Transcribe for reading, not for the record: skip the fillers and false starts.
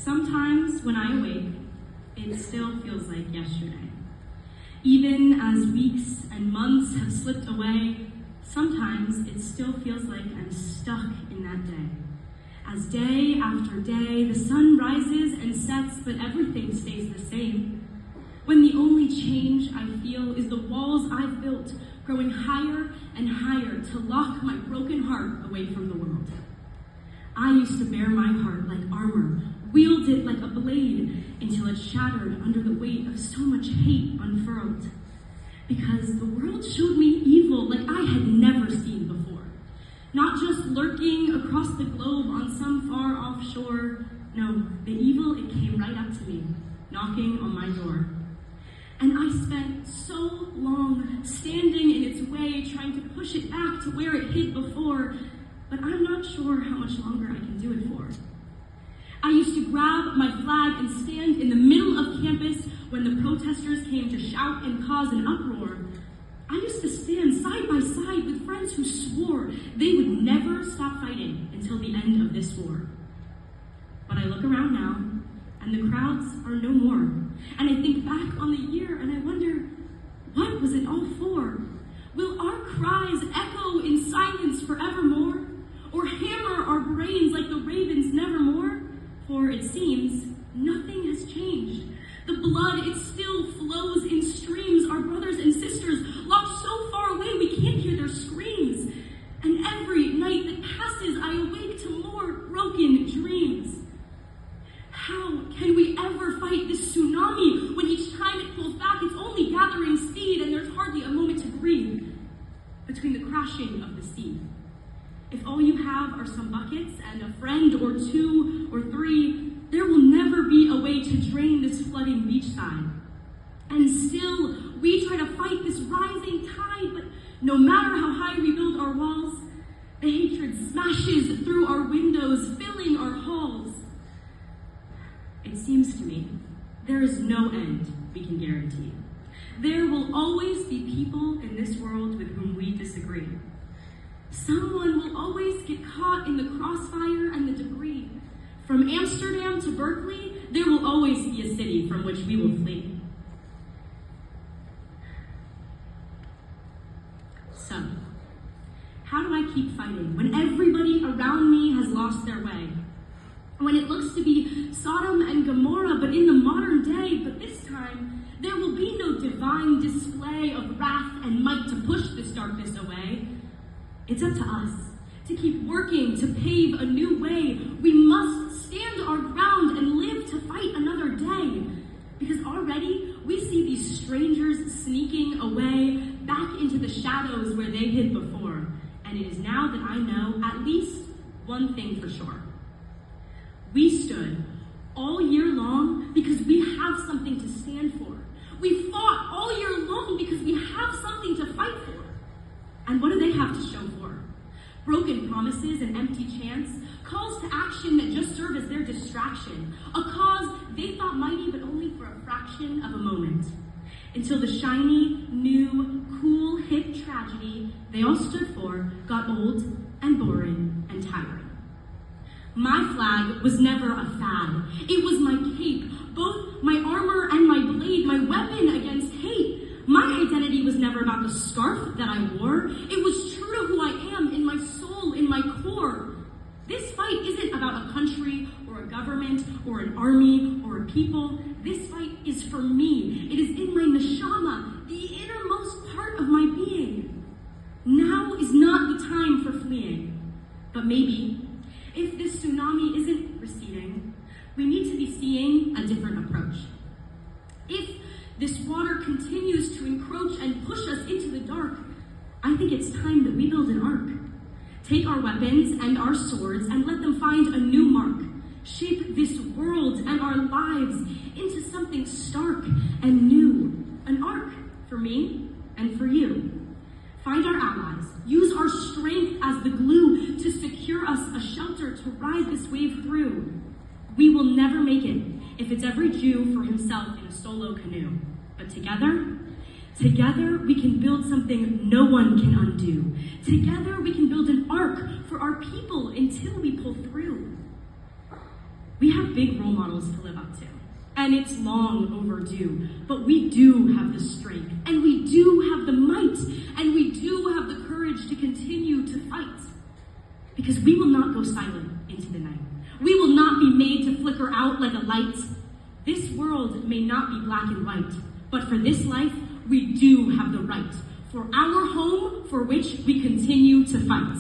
Sometimes when I awake, it still feels like yesterday. Even as weeks and months have slipped away, sometimes it still feels like I'm stuck in that day. As day after day, the sun rises and sets, but everything stays the same. When the only change I feel is the walls I've built growing higher and higher to lock my broken heart away from the world. I used to bear my heart like armor, wield it like a blade until it shattered under the weight of so much hate unfurled. Because the world showed me evil like I had never seen before. Not just lurking across the globe on some far off shore. No, the evil, it came right up to me, knocking on my door. And I spent so long standing in its way, trying to push it back to where it hid before, but I'm not sure how much longer I can do it for. I used to grab my flag and stand in the middle of campus when the protesters came to shout and cause an uproar. I used to stand side by side with friends who swore they would never stop fighting until the end of this war. But I look around now, and the crowds are no more. And I think back on the year, and I wonder, what was it all for? Will our cries echo in silence forevermore? Or hammer our brains like the ravens nevermore? For it seems nothing has changed. The blood, it still flows in streams. Our brothers and sisters locked so far away we can't hear their screams. And every night that passes, I awake to more broken dreams. How can we ever fight this tsunami when each time it pulls back, it's only gathering speed and there's hardly a moment to breathe between the crashing of the sea? If all you have are some buckets and a friend or two or three, there will never be a way to drain this flooding beachside. And still, we try to fight this rising tide, but no matter how high we build our walls, the hatred smashes through our windows, filling our halls. It seems to me there is no end we can guarantee. There will always be people in this world with whom we disagree. Someone will always get caught in the crossfire and the debris. From Amsterdam to Berkeley, there will always be a city from which we will flee. So, how do I keep fighting when everybody around me has lost their way? When it looks to be Sodom and Gomorrah, but in the modern day, but this time, there will be no divine display of wrath and might to push this darkness away. It's up to us to keep working to pave a new way. We must stand our ground and live to fight another day. Because already we see these strangers sneaking away back into the shadows where they hid before. And it is now that I know at least one thing for sure. We stood all year long because we have something to stand for. We fought all year long because we have something to fight for. And what do they have to show for? Broken promises and empty chants, calls to action that just serve as their distraction, a cause they thought mighty but only for a fraction of a moment. Until the shiny, new, cool, hip tragedy they all stood for got old and boring and tiring. My flag was never a fad. It was my cape, both my armor and my blade, my weapon against hate. My identity was never about the scarf that I wore. It was true to who I am in my soul, in my core. This fight isn't about a country or a government or an army or a people. This fight is for me. It is in my neshama, the innermost part of my being. Now is not the time for fleeing. But maybe, if this tsunami isn't receding, we need to be seeing a different approach. If this water continues to encroach and push us into the dark, I think it's time that we build an ark. Take our weapons and our swords and let them find a new mark. Shape this world and our lives into something stark and new. An ark for me and for you. Find our allies. Use our strength as the glue to secure us a shelter to ride this wave through. We will never make it if it's every Jew for himself in a solo canoe. But together we can build something no one can undo. Together we can build an ark for our people until we pull through. We have big role models to live up to, and it's long overdue, but we do have the strength, and we do have the might, and we do have the courage to continue to fight. Because we will not go silent into the night. We will not be made to flicker out like a light. This world may not be black and white, but for this life, we do have the right for our home for which we continue to fight.